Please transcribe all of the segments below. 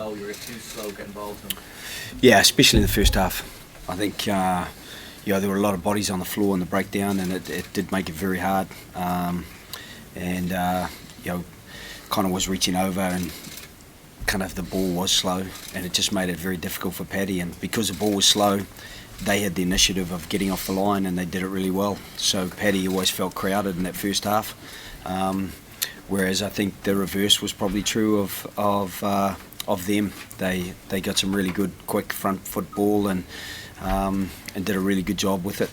slow. You were too slow getting ball to him. Yeah, especially in the first half. I think there were a lot of bodies on the floor in the breakdown, and it did make it very hard. Connor was reaching over, and kind of the ball was slow, and it just made it very difficult for Paddy. And because the ball was slow, they had the initiative of getting off the line, and they did it really well. So Paddy always felt crowded in that first half, whereas I think the reverse was probably true of them. They got some really good quick front foot ball and did a really good job with it.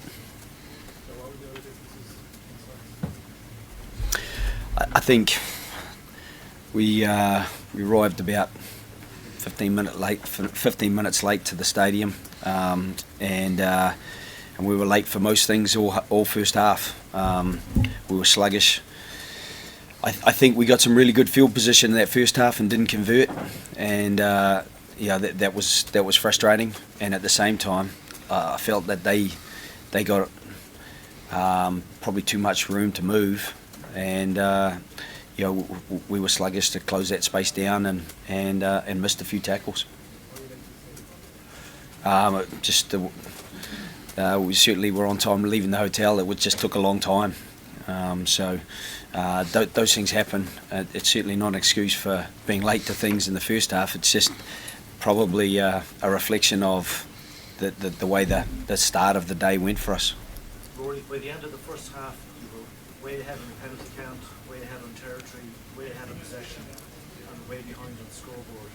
I think we arrived about 15 minutes late to the stadium, and we were late for most things all first half. We were sluggish. I think we got some really good field position in that first half and didn't convert, and that was frustrating. And at the same time, I felt that they got probably too much room to move, and we were sluggish to close that space down and missed a few tackles. We certainly were on time leaving the hotel. It just took a long time. Those things happen. It's certainly not an excuse for being late to things in the first half. It's just probably a reflection of the way the start of the day went for us. Rory, by the end of the first half, you were way ahead on the penalty count, way ahead on territory, way ahead on possession, and way behind on the scoreboard.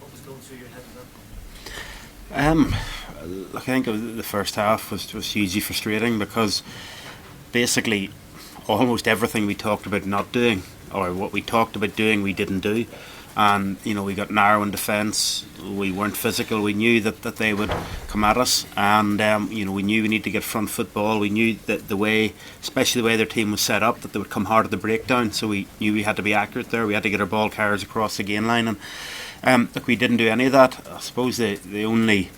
What was going through your head at that point? I think the first half was hugely frustrating because basically almost everything we talked about not doing, or what we talked about doing, we didn't do. And we got narrow in defence. We weren't physical. We knew that they would come at us, and we knew we need to get front football. We knew that especially the way their team was set up, that they would come hard at the breakdown. So we knew we had to be accurate there. We had to get our ball carriers across the gain line, and we didn't do any of that. I suppose the only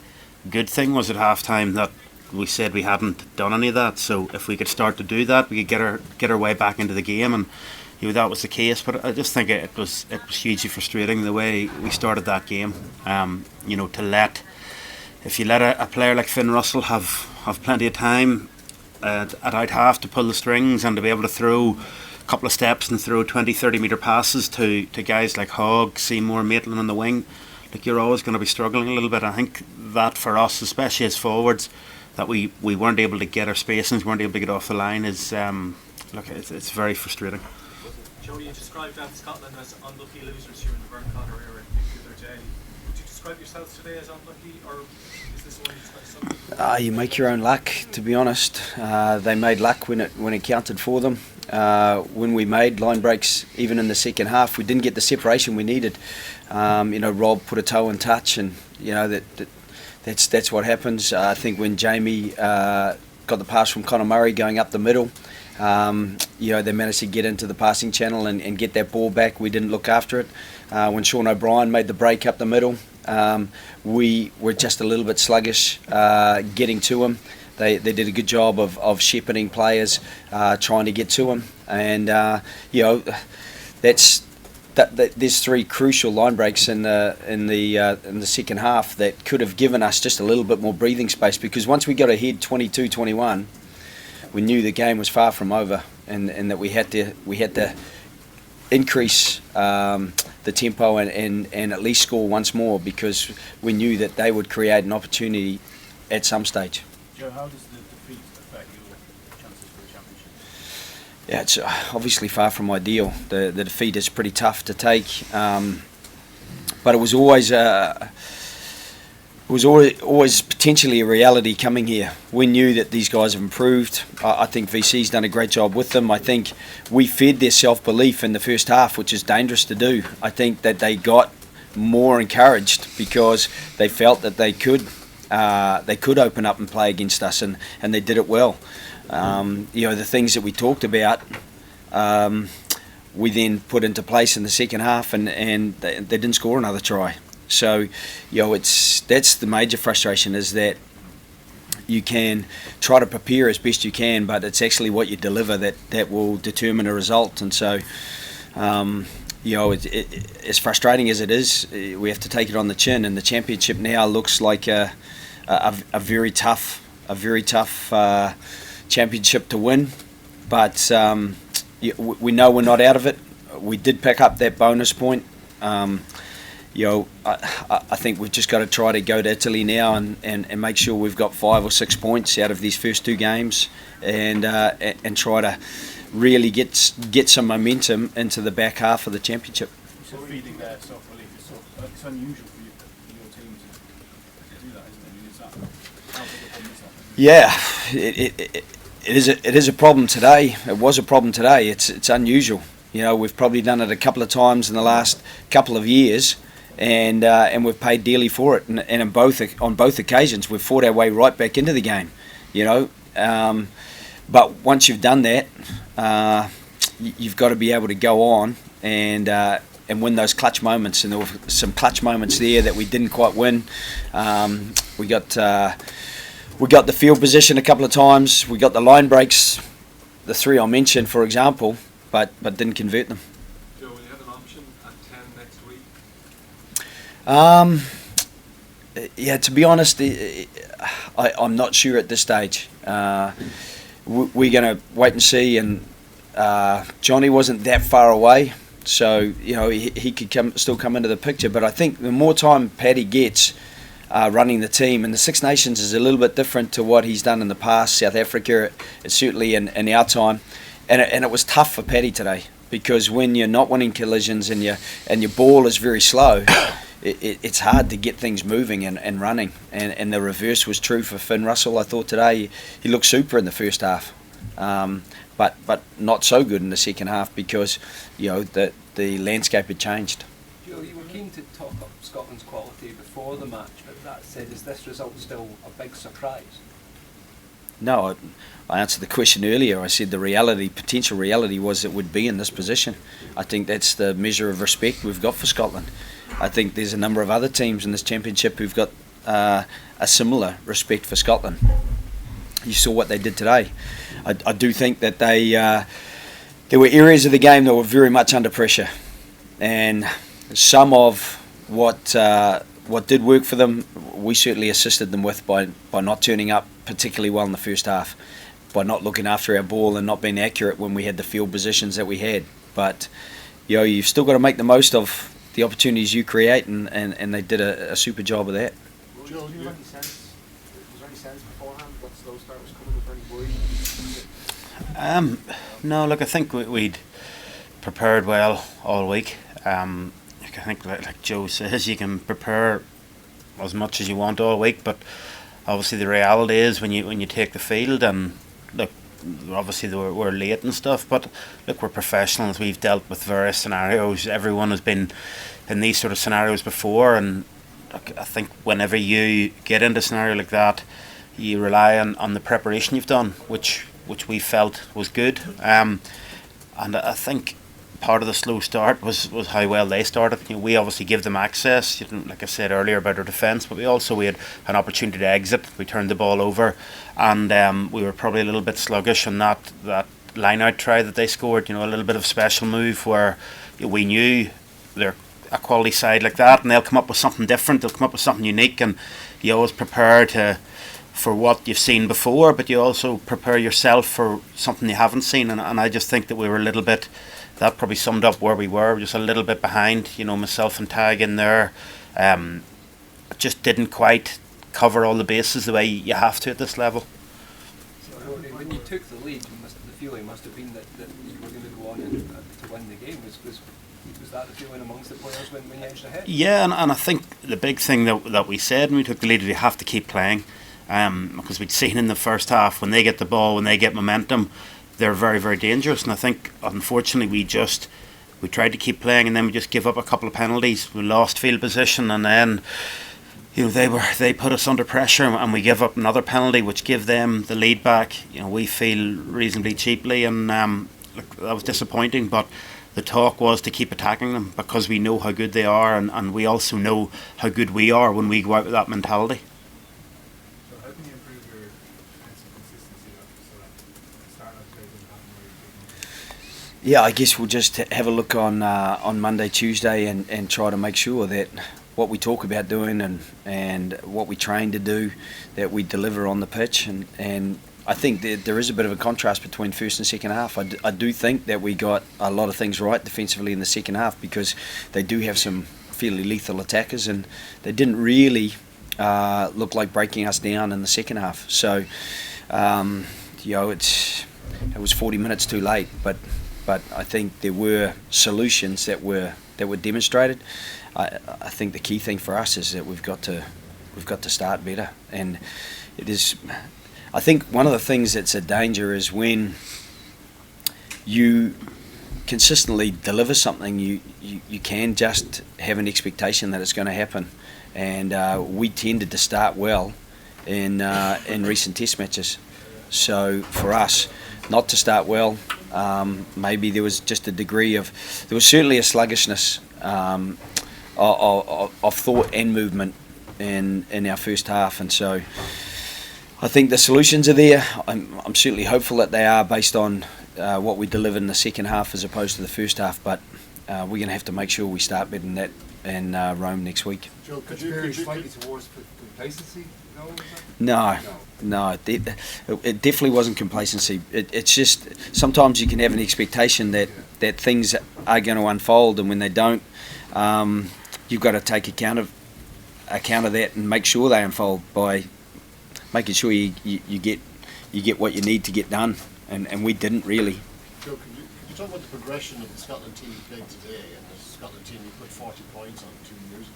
good thing was at half time that we said we hadn't done any of that. So if we could start to do that, we could get our way back into the game, and that was the case. But I just think it was hugely frustrating the way we started that game. If you let a player like Finn Russell have plenty of time at out half to pull the strings and to be able to throw a couple of steps and throw 20-30 metre passes to guys like Hogg, Seymour, Maitland on the wing, you're always going to be struggling a little bit. I think that for us, especially as forwards, that we weren't able to get our spacings, weren't able to get off the line is it's very frustrating. Joe, you described Scotland as unlucky losers here in the Vern Cotter era in the other day. Would you describe yourselves today as unlucky, or is this one something? You make your own luck, to be honest. They made luck when it counted for them. When we made line breaks, even in the second half, we didn't get the separation we needed. Rob put a toe in touch, and that's what happens. I think when Jamie got the pass from Conor Murray going up the middle, they managed to get into the passing channel and get that ball back. We didn't look after it. When Sean O'Brien made the break up the middle, we were just a little bit sluggish getting to him. They did a good job of shepherding players, trying to get to him, and there's three crucial line breaks in the second half that could have given us just a little bit more breathing space, because once we got ahead 22-21, we knew the game was far from over, and that we had to increase the tempo and at least score once more, because we knew that they would create an opportunity at some stage. Joe, how does the defeat affect your chances for the championship? Yeah, it's obviously far from ideal. The defeat is pretty tough to take, but it was always potentially a reality coming here. We knew that these guys have improved. I think VC's done a great job with them. I think we fed their self-belief in the first half, which is dangerous to do. I think that they got more encouraged because they felt that they could open up and play against us, and they did it well. The things that we talked about, we then put into place in the second half, and they didn't score another try. So, that's the major frustration, is that you can try to prepare as best you can, but it's actually what you deliver that will determine a result. And so, as frustrating as it is, we have to take it on the chin. And the championship now looks like a very tough championship to win. But we know we're not out of it. We did pick up that bonus point. I think we've just got to try to go to Italy now and make sure we've got 5 or 6 points out of these first 2 games, and try to really get some momentum into the back half of the championship. So feeding their self-belief is it's unusual for your team to do that, isn't it? I mean, is that how big a problem is that? Yeah, it is a problem today. It was a problem today. It's unusual. We've probably done it a couple of times in the last couple of years, and we've paid dearly for it. And on both occasions, we've fought our way right back into the game. But once you've done that, you've got to be able to go on and win those clutch moments. And there were some clutch moments there that we didn't quite win. We got the field position a couple of times. We got the line breaks, the 3 I mentioned, for example, but didn't convert them. Joe, will you have an option at 10 next week? Yeah, to be honest, I'm not sure at this stage. We're going to wait and see, and Johnny wasn't that far away, so he could still come into the picture. But I think the more time Paddy gets running the team, and the Six Nations is a little bit different to what he's done in the past. South Africa, it's certainly in our time, and it was tough for Paddy today, because when you're not winning collisions and your ball is very slow, it's hard to get things moving and running. And the reverse was true for Finn Russell. I thought today he looked super in the first half, but not so good in the second half, because the landscape had changed. Joe, you were keen to talk up Scotland's quality before the match, but that said, is this result still a big surprise? No, I answered the question earlier. I said potential reality was it would be in this position. I think that's the measure of respect we've got for Scotland. I think there's a number of other teams in this championship who've got a similar respect for Scotland. You saw what they did today. I do think that there were areas of the game that were very much under pressure, and some of what did work for them, we certainly assisted them with by not turning up particularly well in the first half, by not looking after our ball and not being accurate when we had the field positions that we had. But you've still got to make the most of the opportunities you create, and they did a super job of that. Joe, do you have any sense? Was there any sense beforehand what slow start was coming? Was there any worry? No, look, I think we'd prepared well all week. I think, like Joe says, you can prepare as much as you want all week, but obviously the reality is when you take the field, and look, obviously we're late and stuff, but look, we're professionals. We've dealt with various scenarios. Everyone has been in these sort of scenarios before, and look, I think whenever you get into a scenario like that, you rely on the preparation you've done, which we felt was good. And I think part of the slow start was how well they started. We obviously give them access, like I said earlier about our defence, but we had an opportunity to exit. We turned the ball over, and we were probably a little bit sluggish on that line out try that they scored. A little bit of special move where we knew they're a quality side like that, and they'll come up with something different. They'll come up with something unique, and you always prepare for what you've seen before, but you also prepare yourself for something you haven't seen. And I just think that we were a little bit. That probably summed up where we were, just a little bit behind. Myself and Tag in there just didn't quite cover all the bases the way you have to at this level. So Rory, when you took the lead, the feeling must have been that you were going to go on to win the game. Was that the feeling amongst the players when you edged ahead? Yeah, and I think the big thing that we said when we took the lead is you have to keep playing, because we'd seen in the first half, when they get the ball, when they get momentum, they're very, very dangerous. And I think, unfortunately, we tried to keep playing, and then we just give up a couple of penalties. We lost field position, and then they put us under pressure, and we give up another penalty, which gave them the lead back. We feel reasonably cheaply, and look, that was disappointing. But the talk was to keep attacking them, because we know how good they are, and we also know how good we are when we go out with that mentality. So how can you improve your defensive consistency so that start out Yeah, I guess we'll just have a look on Monday, Tuesday, and try to make sure that what we talk about doing and what we train to do, that we deliver on the pitch. And I think there is a bit of a contrast between first and second half. I do think that we got a lot of things right defensively in the second half, because they do have some fairly lethal attackers, and they didn't really look like breaking us down in the second half. So, it was 40 minutes too late, but I think there were solutions that were demonstrated. I think the key thing for us is that we've got to start better, and it is. I think one of the things that's a danger is when you consistently deliver something, you can just have an expectation that it's going to happen, and we tended to start well in recent Test matches. So for us not to start well, maybe there was just a degree of, there was certainly a sluggishness of thought and movement in our first half, and so I think the solutions are there. I'm certainly hopeful that they are, based on what we delivered in the second half as opposed to the first half, but we're going to have to make sure we start better than that in Rome next week. Joe, could you slightly towards complacency? No, it definitely wasn't complacency. It's just sometimes you can have an expectation that things are going to unfold, and when they don't, you've got to take account of that and make sure they unfold by making sure you get what you need to get done, and we didn't really. Joe, could you talk about the progression of the Scotland team you played today and the Scotland team you put 40 points on 2 years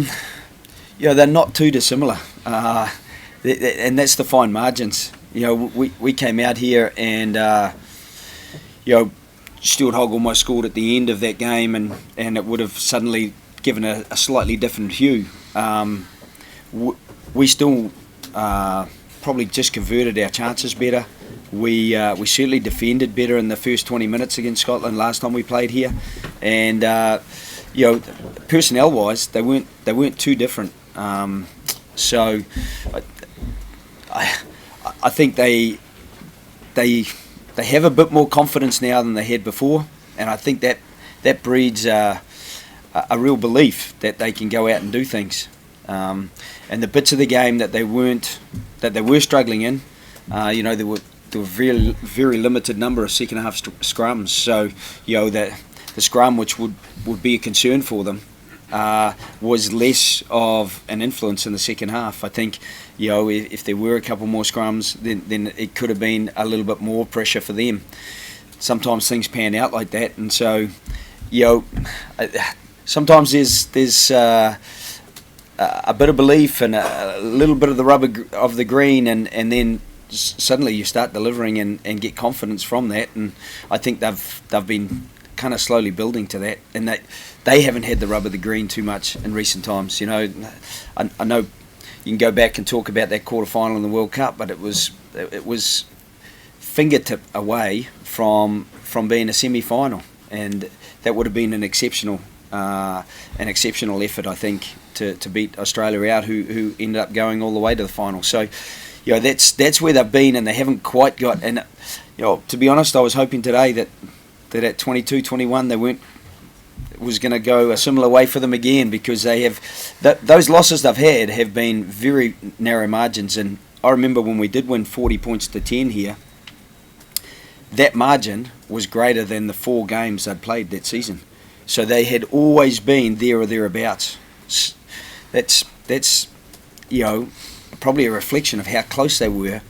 ago? They're not too dissimilar, and that's the fine margins. We came out here and Stuart Hogg almost scored at the end of that game, and it would have suddenly given a slightly different hue. We still probably just converted our chances better. We certainly defended better in the first 20 minutes against Scotland last time we played here, and personnel-wise, they weren't too different. So I think they have a bit more confidence now than they had before, and I think that breeds a real belief that they can go out and do things. And the bits of the game that they were struggling in, there were very, very limited number of second half scrums. So the scrum, which would be a concern for them, was less of an influence in the second half. I think if there were a couple more scrums, then it could have been a little bit more pressure for them. Sometimes things pan out like that, and so sometimes there's a bit of belief and a little bit of the rubber of the green, and then suddenly you start delivering and get confidence from that. And I think they've been kind of slowly building to that, and they haven't had the rub of the green too much in recent times. I know you can go back and talk about that quarter-final in the World Cup, but it was fingertip away from being a semi-final, and that would have been an exceptional effort, I think, to beat Australia out, who ended up going all the way to the final. So that's where they've been, and they haven't quite got. And to be honest, I was hoping today that at 22-21 it was going to go a similar way for them again, because they have those losses they've had have been very narrow margins. And I remember when we did win 40 points to 10 here, that margin was greater than the 4 games they'd played that season. So they had always been there or thereabouts. That's probably a reflection of how close they were,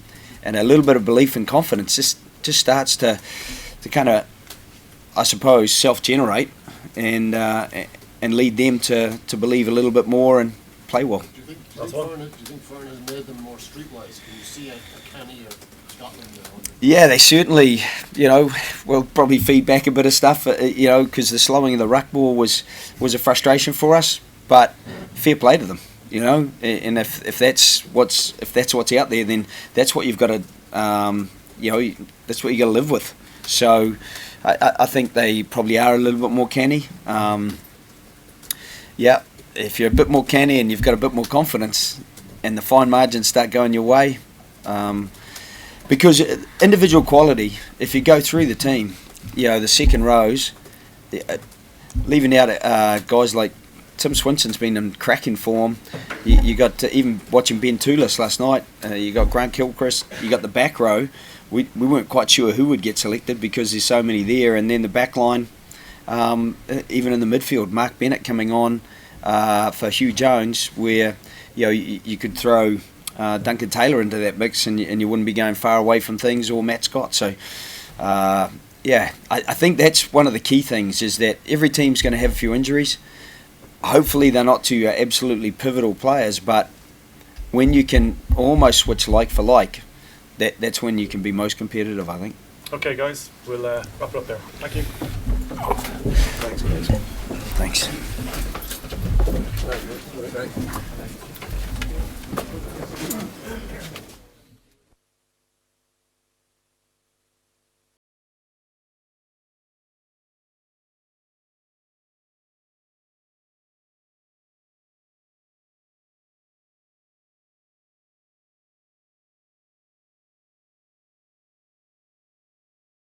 and a little bit of belief and confidence just starts to kind of, I suppose, self-generate and lead them to believe a little bit more and play well. Do you think Fern has made them more streetwise? Can you see a canny or Scotland? Yeah, they certainly, will probably feed back a bit of stuff, because the slowing of the ruck ball was a frustration for us. But fair play to them, and if that's what's out there, then that's what you've got to, that's what you got to live with. So I think they probably are a little bit more canny. If you're a bit more canny and you've got a bit more confidence, and the fine margins start going your way, because individual quality, if you go through the team, the second rows, leaving out guys like Tim Swinson's been in cracking form. You got even watching Ben Toulis last night. You got Grant Gilchrist. You got the back row. We weren't quite sure who would get selected because there's so many there, and then the back line, even in the midfield, Mark Bennett coming on for Hugh Jones, where you could throw Duncan Taylor into that mix, and you wouldn't be going far away from things, or Matt Scott. So. I think that's one of the key things, is that every team's going to have a few injuries. Hopefully they're not to absolutely pivotal players, but when you can almost switch like for like, that's when you can be most competitive, I think. Okay, guys, we'll wrap it up there. Thank you. Thanks. Right, good. Right.